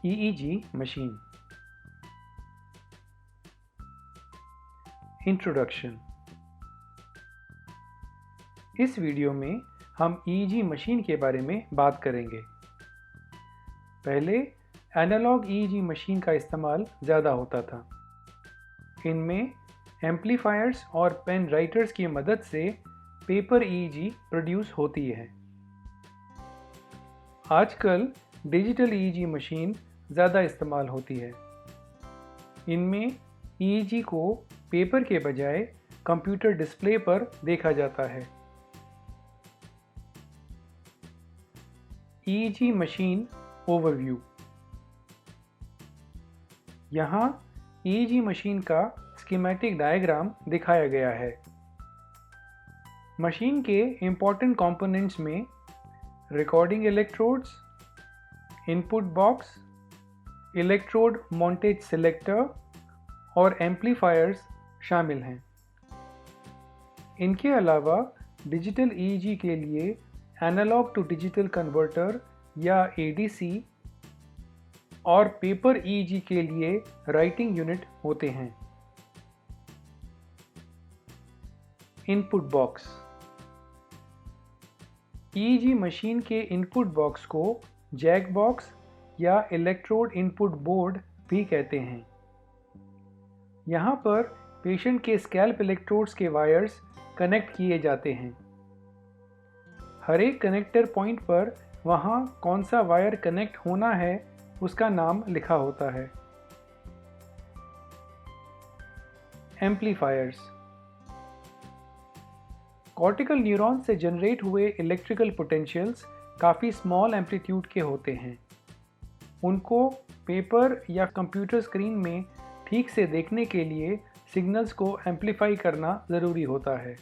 EEG machine. Introduction. इस video में हम EEG मशीन के बारे में बात करेंगे। पहले एनालॉग EEG मशीन का इस्तेमाल ज़्यादा होता था। इनमें एम्पलीफायर्स और पेन राइटर्स की मदद से पेपर EEG प्रोड्यूस होती है। आजकल डिजिटल EEG मशीन ज़्यादा इस्तेमाल होती है। इनमें EEG को पेपर के बजाय कंप्यूटर डिस्प्ले पर देखा जाता है। EEG machine overview. यहाँ EEG मशीन का स्कीमेटिक डायग्राम दिखाया गया है। मशीन के इम्पोर्टेंट कंपोनेंट्स में recording electrodes, input box, electrode montage selector और एम्पलीफायर्स शामिल हैं। इनके अलावा डिजिटल EEG के लिए एनालॉग टू डिजिटल कन्वर्टर या ADC और पेपर EEG के लिए राइटिंग यूनिट होते हैं। Input box. EEG मशीन के इनपुट बॉक्स को जैक बॉक्स या इलेक्ट्रोड इनपुट बोर्ड भी कहते हैं। यहाँ पर पेशेंट के स्कैल्प इलेक्ट्रोड्स के वायर्स कनेक्ट किए जाते हैं। हर एक कनेक्टर पॉइंट पर वहाँ कौन सा वायर कनेक्ट होना है उसका नाम लिखा होता है। एम्पलीफायर्स। कॉर्टिकल न्यूरॉन से जनरेट हुए इलेक्ट्रिकल पोटेंशियल्स काफ़ी स्मॉल एम्पलीट्यूड के होते हैं। उनको पेपर या कंप्यूटर स्क्रीन में ठीक से देखने के लिए सिग्नल्स को एम्पलीफाई करना ज़रूरी होता है।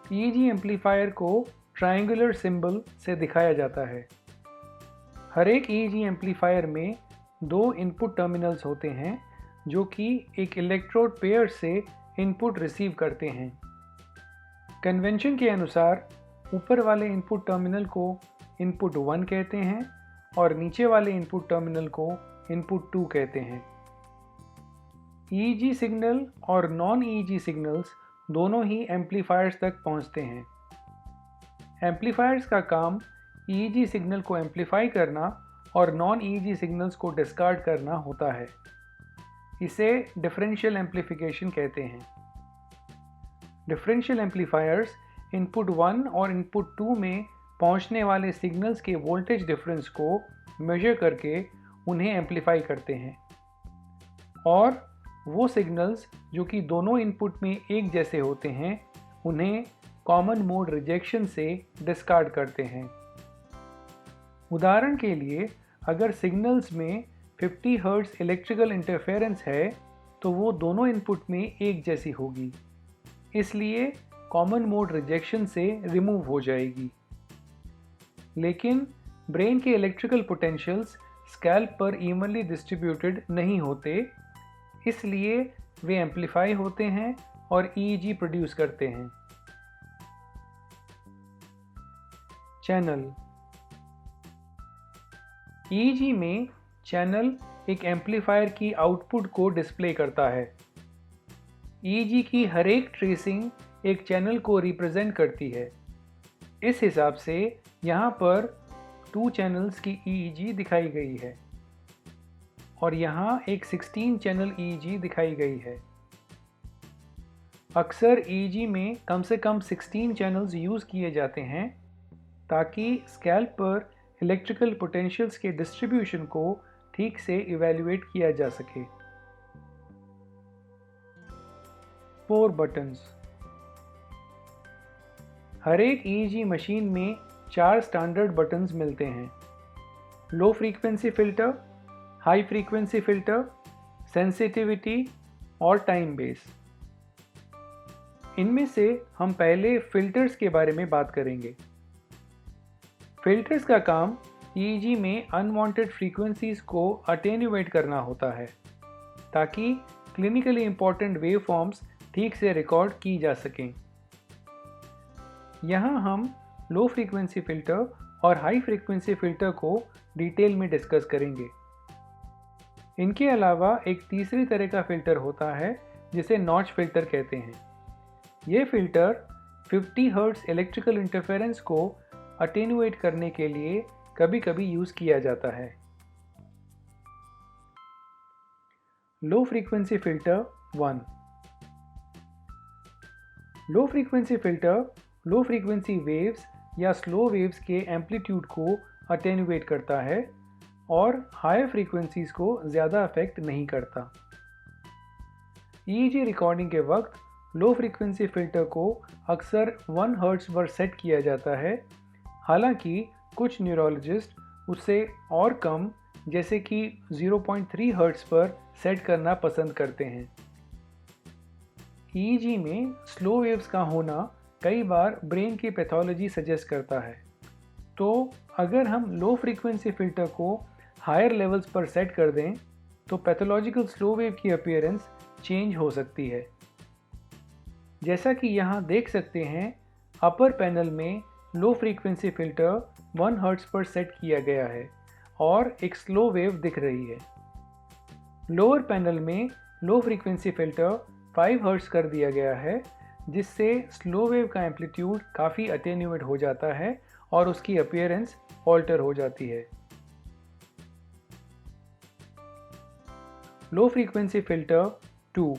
EEG एम्पलीफायर को ट्रायंगुलर सिंबल से दिखाया जाता है। हर एक EEG एम्पलीफायर में दो इनपुट टर्मिनल्स होते हैं जो कि एक इलेक्ट्रोड पेयर से इनपुट रिसीव करते हैं। कन्वेंशन के अनुसार ऊपर वाले इनपुट टर्मिनल को इनपुट 1 कहते हैं और नीचे वाले इनपुट टर्मिनल को इनपुट 2 कहते हैं। EEG सिग्नल और नॉन EEG सिग्नल्स दोनों ही एम्पलीफायर्स तक पहुंचते हैं। एम्पलीफायर्स का काम EEG सिग्नल को एम्पलीफाई करना और नॉन EEG सिग्नल्स को डिस्कार्ड करना होता है। इसे डिफरेंशियल एम्पलीफिकेशन कहते हैं। डिफरेंशियल एम्पलीफायर्स इनपुट 1 और इनपुट 2 में पहुंचने वाले सिग्नल्स के वोल्टेज डिफरेंस को मेजर करके उन्हें एम्पलीफाई करते हैं और वो सिग्नल्स जो कि दोनों इनपुट में एक जैसे होते हैं उन्हें कॉमन मोड रिजेक्शन से डिस्कार्ड करते हैं। उदाहरण के लिए अगर सिग्नल्स में 50 हर्ट्ज इलेक्ट्रिकल इंटरफेरेंस है तो वो दोनों इनपुट में एक जैसी होगी, इसलिए कॉमन मोड रिजेक्शन से रिमूव हो जाएगी। लेकिन ब्रेन के इलेक्ट्रिकल पोटेंशियल्स स्कैल्प पर इवनली डिस्ट्रीब्यूटेड नहीं होते, इसलिए वे एम्पलीफाई होते हैं और EEG प्रोड्यूस करते हैं। चैनल। EEG में चैनल एक एम्पलीफायर की आउटपुट को डिस्प्ले करता है। EEG की हर एक ट्रेसिंग एक चैनल को रिप्रेजेंट करती है। इस हिसाब से यहाँ पर 2 चैनल्स की EEG दिखाई गई है और यहाँ एक 16 चैनल EEG दिखाई गई है। अक्सर EEG में कम से कम 16 चैनल्स यूज़ किए जाते हैं ताकि स्कैल्प पर इलेक्ट्रिकल पोटेंशियल्स के डिस्ट्रीब्यूशन को ठीक से इवैल्यूएट किया जा सके। 4 बटन्स। हर एक EEG मशीन में 4 स्टैंडर्ड बटन्स मिलते हैं: लो frequency filter, high frequency filter, sensitivity और टाइम बेस। इनमें से हम पहले फिल्टर्स के बारे में बात करेंगे। फिल्टर्स का काम EEG में अनवांटेड फ्रीक्वेंसीज को अटेन्यूएट करना होता है ताकि क्लिनिकली इंपॉर्टेंट वेवफॉर्म्स ठीक से रिकॉर्ड की जा सकें। यहाँ हम लो फ्रीक्वेंसी फिल्टर और हाई फ्रीक्वेंसी फ़िल्टर को डिटेल में डिस्कस करेंगे। इनके अलावा एक तीसरी तरह का फ़िल्टर होता है जिसे नॉच फ़िल्टर कहते हैं। ये फ़िल्टर 50 हर्ट्ज़ इलेक्ट्रिकल इंटरफेरेंस को अटेनुएट करने के लिए कभी कभी यूज़ किया जाता है। Low frequency filter 1। Low frequency filter लो फ्रीक्वेंसी वेव्स या स्लो वेव्स के एम्पलीट्यूड को अटेनुएट करता है और हायर फ्रीक्वेंसीज़ को ज़्यादा अफेक्ट नहीं करता। EEG रिकॉर्डिंग के वक्त लो फ्रीक्वेंसी फ़िल्टर को अक्सर 1 हर्ट्ज़ पर सेट किया जाता है, हालांकि कुछ न्यूरोलॉजिस्ट उसे और कम जैसे कि 0.3 हर्ट्ज़ पर सेट करना पसंद करते हैं। EEG में स्लो वेव्स का होना कई बार ब्रेन की पैथोलॉजी सजेस्ट करता है, तो अगर हम लो फ्रीक्वेंसी फ़िल्टर को हायर लेवल्स पर सेट कर दें तो पैथोलॉजिकल स्लो वेव की अपीयरेंस चेंज हो सकती है। जैसा कि यहाँ देख सकते हैं, अपर पैनल में लो फ्रीक्वेंसी फ़िल्टर 1 हर्ट्ज़ पर सेट किया गया है और एक स्लो वेव दिख रही है। लोअर पैनल में लो फ्रीक्वेंसी फ़िल्टर 5 हर्ट्ज़ कर दिया गया है, जिससे स्लो वेव का एम्पलीट्यूड काफ़ी अटेन्यूएट हो जाता है और उसकी अपीयरेंस ऑल्टर हो जाती है। Low frequency filter 2।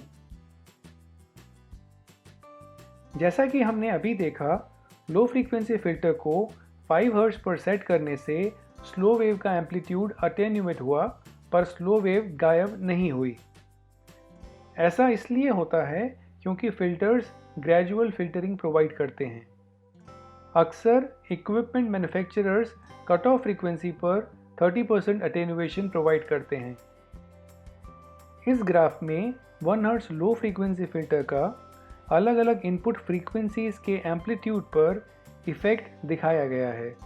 जैसा कि हमने अभी देखा, लो फ्रीक्वेंसी फ़िल्टर को 5 हर्ट्ज़ पर सेट करने से स्लो वेव का एम्पलीट्यूड अटेन्यूएट हुआ, पर स्लो वेव गायब नहीं हुई। ऐसा इसलिए होता है क्योंकि फ़िल्टर्स ग्रेजुअल फ़िल्टरिंग प्रोवाइड करते हैं। अक्सर equipment manufacturers cut off frequency पर 30% अटेन्यूएशन प्रोवाइड करते हैं। इस ग्राफ में 1 हर्ट्ज़ लो फ्रीक्वेंसी फ़िल्टर का अलग अलग इनपुट फ्रीक्वेंसीज़ के एम्पलीट्यूड पर इफ़ेक्ट दिखाया गया है।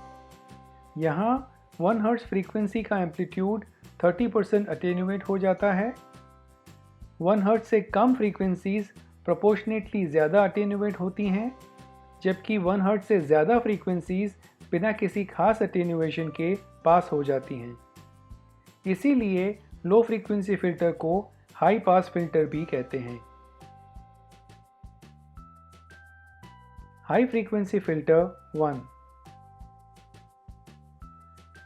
यहाँ 1 हर्ट्ज़ फ्रीक्वेंसी का एम्पलीट्यूड 30% अटेन्यूएट हो जाता है। 1 हर्ट्ज़ से कम फ्रीक्वेंसीज़ प्रोपोर्शनेटली ज़्यादा अटेन्यूएट होती हैं, जबकि 1 हर्ट्ज़ से ज़्यादा फ्रीक्वेंसीज़ बिना किसी खास अटेन्यूएशन के पास हो जाती हैं। इसीलिए लो फ्रीक्वेंसी फ़िल्टर को हाई पास फ़िल्टर भी कहते हैं। High frequency filter 1।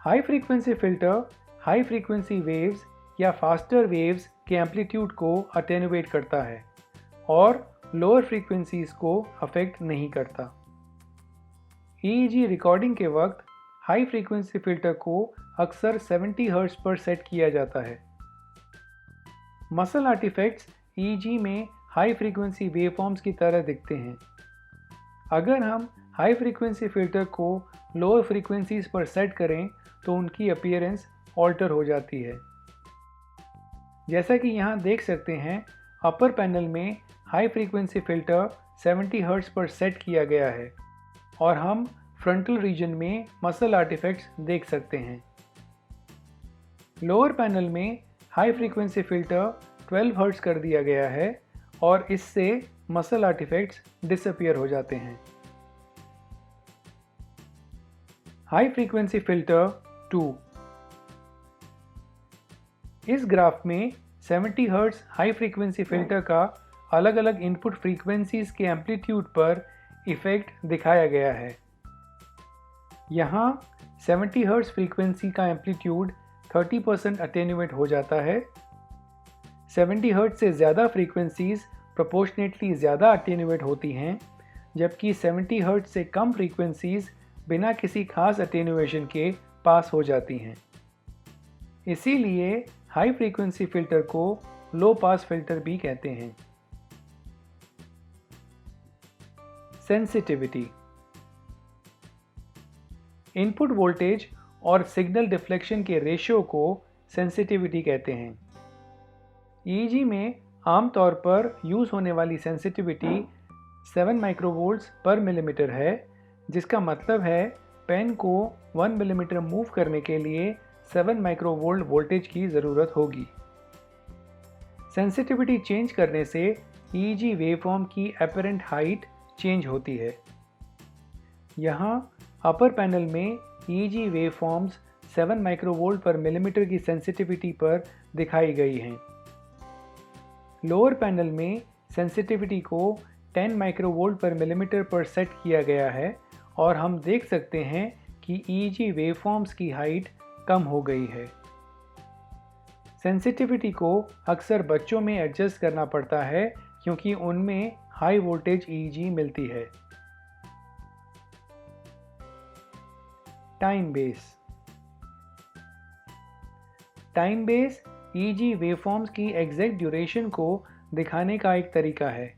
High frequency filter high frequency waves या फास्टर वेव्स के एम्पलीट्यूड को अटेन्यूएट करता है और लोअर फ्रीक्वेंसीज़ को अफेक्ट नहीं करता। EEG रिकॉर्डिंग के वक्त हाई फ्रीक्वेंसी फ़िल्टर को अक्सर 70 हर्ट्ज़ पर सेट किया जाता है। मसल आर्टिफैक्ट्स EEG में हाई फ्रीक्वेंसी वेवफॉर्म्स की तरह दिखते हैं। अगर हम हाई फ्रीक्वेंसी फ़िल्टर को लोअर फ्रीक्वेंसीज़ पर सेट करें तो उनकी अपीयरेंस ऑल्टर हो जाती है। जैसा कि यहाँ देख सकते हैं, अपर पैनल में हाई फ्रीक्वेंसी फ़िल्टर 70 हर्ट्ज़ पर सेट किया गया है और हम फ्रंटल रीजन में मसल आर्टिफैक्ट्स देख सकते हैं। लोअर पैनल में हाई फ्रीक्वेंसी फ़िल्टर 12 हर्ट्ज़ कर दिया गया है और इससे मसल आर्टिफैक्ट्स डिसअपीयर हो जाते हैं। High frequency filter 2। इस ग्राफ में 70 हर्ट्ज़ हाई फ्रीक्वेंसी फ़िल्टर का अलग अलग इनपुट फ्रीक्वेंसीज़ के एम्पलीट्यूड पर इफ़ेक्ट दिखाया गया है। यहाँ 70 हर्ट्ज़ फ्रीक्वेंसी का एम्पलीट्यूड 30% अटेन्यूएट हो जाता है। 70 हर्ट्ज़ से ज़्यादा फ्रीक्वेंसीज़ प्रोपोर्शनेटली ज़्यादा अटेन्यूएट होती हैं, जबकि 70 हर्ट्ज़ से कम फ्रीक्वेंसीज़ बिना किसी खास अटेन्यूएशन के पास हो जाती हैं। इसीलिए हाई फ्रीक्वेंसी फ़िल्टर को लो पास फ़िल्टर भी कहते हैं। सेंसिटिविटी। इनपुट वोल्टेज और सिग्नल डिफ्लेक्शन के रेशियो को सेंसिटिविटी कहते हैं। EEG में आमतौर पर यूज़ होने वाली सेंसिटिविटी 7 माइक्रोवोल्ट्स पर मिलीमीटर है, जिसका मतलब है पेन को 1 मिलीमीटर मूव करने के लिए 7 माइक्रोवोल्ट वोल्टेज की ज़रूरत होगी। सेंसिटिविटी चेंज करने से EEG वेवफॉर्म की एपरेंट हाइट चेंज होती है। यहाँ अपर पैनल में EEG वेवफॉर्म्स 7 माइक्रोवोल्ट पर मिलीमीटर की सेंसिटिविटी पर दिखाई गई हैं। लोअर पैनल में सेंसिटिविटी को 10 माइक्रोवोल्ट पर मिलीमीटर पर सेट किया गया है और हम देख सकते हैं कि EEG वेवफॉर्म्स की हाइट कम हो गई है। सेंसिटिविटी को अक्सर बच्चों में एडजस्ट करना पड़ता है क्योंकि उनमें हाई वोल्टेज EEG मिलती है। टाइम बेस EEG वेवफॉर्म्स की एग्जैक्ट ड्यूरेशन को दिखाने का एक तरीका है।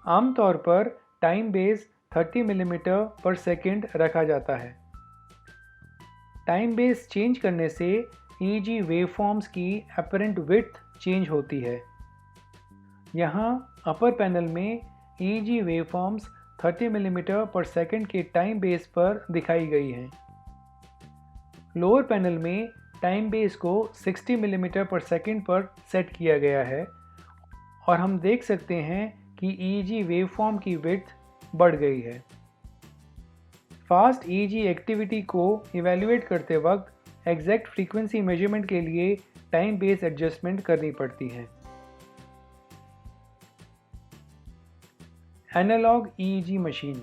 आमतौर पर टाइम बेस 30 मिलीमीटर पर सेकेंड रखा जाता है। टाइम बेस चेंज करने से EEG वेवफॉर्म्स की अपरेंट विड्थ चेंज होती है। यहाँ अपर पैनल में EEG वेवफॉर्म्स 30 मिलीमीटर पर सेकेंड के टाइम बेस पर दिखाई गई हैं। लोअर पैनल में टाइम बेस को 60 मिलीमीटर पर सेकेंड पर सेट किया गया है और हम देख सकते हैं कि EEG वेवफॉर्म की विड्थ बढ़ गई है। फास्ट EEG एक्टिविटी को इवैल्यूएट करते वक्त एग्जैक्ट फ्रीक्वेंसी मेजरमेंट के लिए टाइम बेस एडजस्टमेंट करनी पड़ती है। एनालॉग EEG मशीन,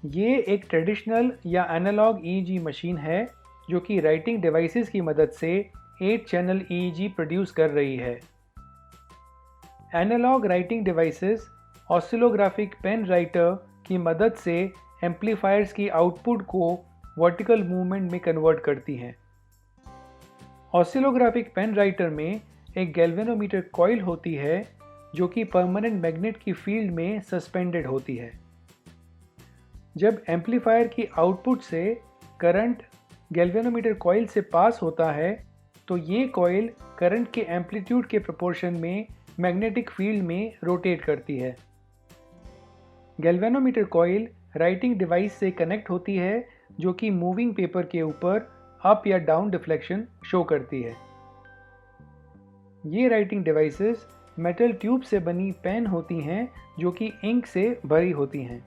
ये एक ट्रेडिशनल या एनालॉग EEG मशीन है जो कि राइटिंग डिवाइसेस की मदद से 8 चैनल EEG प्रोड्यूस कर रही है। Analog writing devices oscillographic pen writer की मदद से एम्पलीफायर्स की आउटपुट को वर्टिकल मूवमेंट में कन्वर्ट करती हैं। ऑसिलोग्राफिक पेन राइटर में एक गैल्वेनोमीटर कॉइल होती है जो कि परमानेंट मैग्नेट की फील्ड में सस्पेंडेड होती है। जब एम्पलीफायर की आउटपुट से करंट गैल्वेनोमीटर कॉइल से पास होता है तो ये कॉइल करंट के एम्पलीट्यूड के प्रोपोर्शन में मैग्नेटिक फील्ड में रोटेट करती है। गैल्वेनोमीटर कॉइल राइटिंग डिवाइस से कनेक्ट होती है जो कि मूविंग पेपर के ऊपर अप या डाउन डिफ्लेक्शन शो करती है। ये राइटिंग डिवाइसेस मेटल ट्यूब से बनी पेन होती हैं जो कि इंक से भरी होती हैं।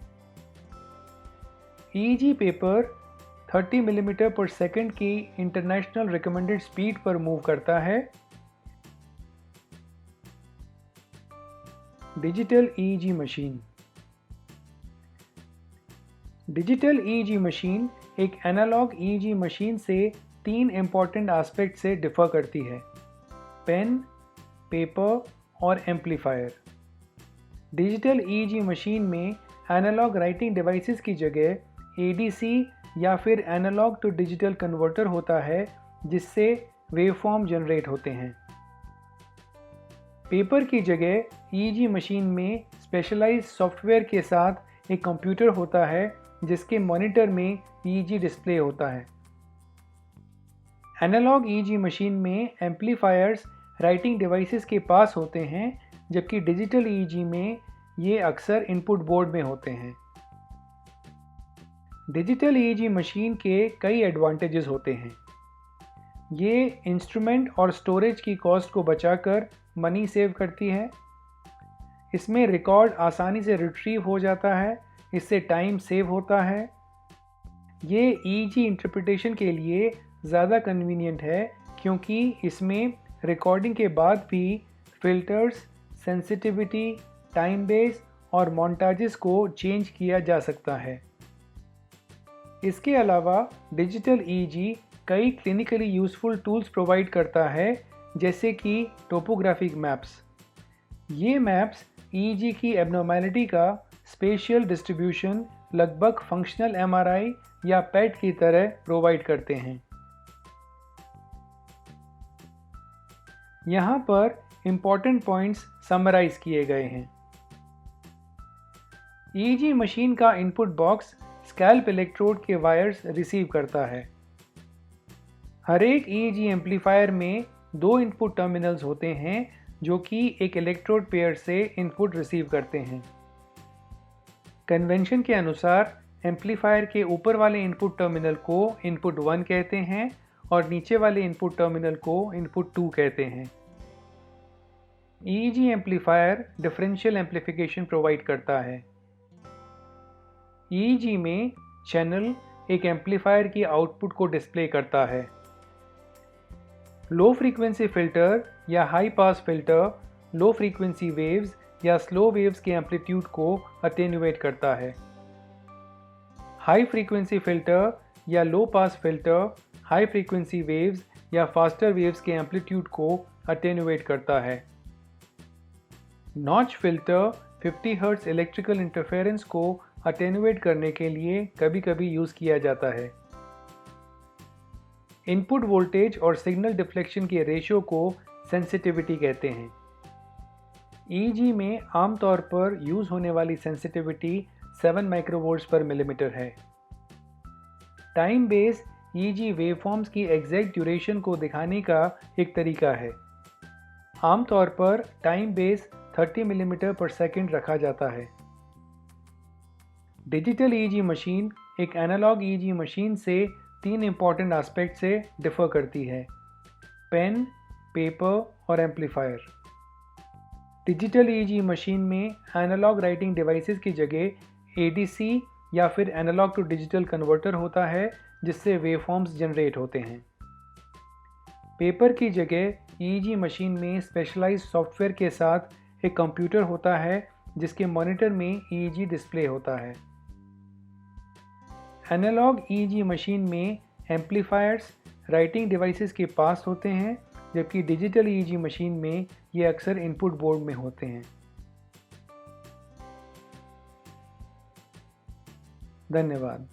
EEG पेपर 30 मिलीमीटर पर सेकेंड की इंटरनेशनल रिकमेंडेड स्पीड पर मूव करता है। Digital EEG machine, digital EEG machine एक एनालॉग EEG मशीन से 3 इंपॉर्टेंट एस्पेक्ट से डिफर करती है: पेन, पेपर और एम्पलीफायर। डिजिटल EEG मशीन में एनालॉग राइटिंग डिवाइसेस की जगह ADC या फिर एनालॉग टू डिजिटल कन्वर्टर होता है जिससे वेवफॉर्म जनरेट होते हैं। पेपर की जगह EEG मशीन में स्पेशलाइज्ड सॉफ्टवेयर के साथ एक कंप्यूटर होता है जिसके मॉनिटर में EEG डिस्प्ले होता है। एनालॉग EEG मशीन में एम्पलीफायर्स राइटिंग डिवाइसेस के पास होते हैं जबकि डिजिटल EEG में ये अक्सर इनपुट बोर्ड में होते हैं। डिजिटल EEG मशीन के कई एडवांटेजेस होते हैं। ये इंस्ट्रूमेंट और स्टोरेज की कॉस्ट को बचाकर मनी सेव करती है। इसमें रिकॉर्ड आसानी से रिट्रीव हो जाता है, इससे टाइम सेव होता है। ये EEG इंटरप्रिटेशन के लिए ज़्यादा कन्वीनियंट है क्योंकि इसमें रिकॉर्डिंग के बाद भी फिल्टर्स, सेंसिटिविटी, टाइम बेस और मोंटाजेस को चेंज किया जा सकता है। इसके अलावा डिजिटल EEG कई क्लिनिकली यूज़फुल टूल्स प्रोवाइड करता है जैसे कि टोपोग्राफिक मैप्स। ये मैप्स EEG की एबनॉर्मैलिटी का स्पेशियल डिस्ट्रीब्यूशन लगभग फंक्शनल MRI या PET की तरह प्रोवाइड करते हैं। यहाँ पर इम्पॉर्टेंट पॉइंट्स समराइज किए गए हैं। EEG मशीन का इनपुट बॉक्स स्कैल्प इलेक्ट्रोड के वायर्स रिसीव करता है। हर एक EEG एम्पलीफायर में 2 इनपुट टर्मिनल्स होते हैं जो कि एक इलेक्ट्रोड पेयर से इनपुट रिसीव करते हैं। कन्वेंशन के अनुसार एम्पलीफायर के ऊपर वाले इनपुट टर्मिनल को इनपुट 1 कहते हैं और नीचे वाले इनपुट टर्मिनल को इनपुट 2 कहते हैं। EEG amplifier differential amplification provide करता है। EEG में चैनल एक एम्पलीफायर की आउटपुट को डिस्प्ले करता है। लो फ्रीक्वेंसी फिल्टर या high pass filter low frequency waves या स्लो वेव्स के एम्पलीट्यूड को अटेन्यूएट करता है। हाई फ्रीक्वेंसी फिल्टर या low pass filter high frequency waves या फास्टर वेव्स के एम्पलीट्यूड को अटेन्यूएट करता है। Notch filter 50 hertz electrical interference को अटेन्यूएट करने के लिए कभी कभी यूज़ किया जाता है। इनपुट वोल्टेज और सिग्नल डिफ्लेक्शन के रेशियो को सेंसिटिविटी कहते हैं। EEG में आमतौर पर यूज़ होने वाली सेंसिटिविटी 7 माइक्रोवोल्ट्स पर मिलीमीटर है। टाइम बेस EEG वेवफॉर्म्स की एग्जैक्ट ड्यूरेशन को दिखाने का एक तरीका है। आमतौर पर टाइम बेस 30 मिलीमीटर पर सेकेंड रखा जाता है। डिजिटल EEG मशीन एक एनालॉग EEG मशीन से 3 इंपॉर्टेंट एस्पेक्ट से डिफर करती है: पेन, पेपर और एम्पलीफायर। डिजिटल EEG मशीन में एनालॉग राइटिंग डिवाइसेस की जगह ADC या फिर एनालॉग टू डिजिटल कन्वर्टर होता है, जिससे वेवफॉर्म्स जनरेट होते हैं। पेपर की जगह EEG मशीन में स्पेशलाइज्ड सॉफ्टवेयर के साथ एक कंप्यूटर होता है, जिसके मॉनिटर में EEG डिस्प्ले होता है। एनालॉग EEG मशीन में एम्पलीफायर्स राइटिंग डिवाइसेस के पास होते हैं, जबकि डिजिटल EEG मशीन में ये अक्सर इनपुट बोर्ड में होते हैं। धन्यवाद।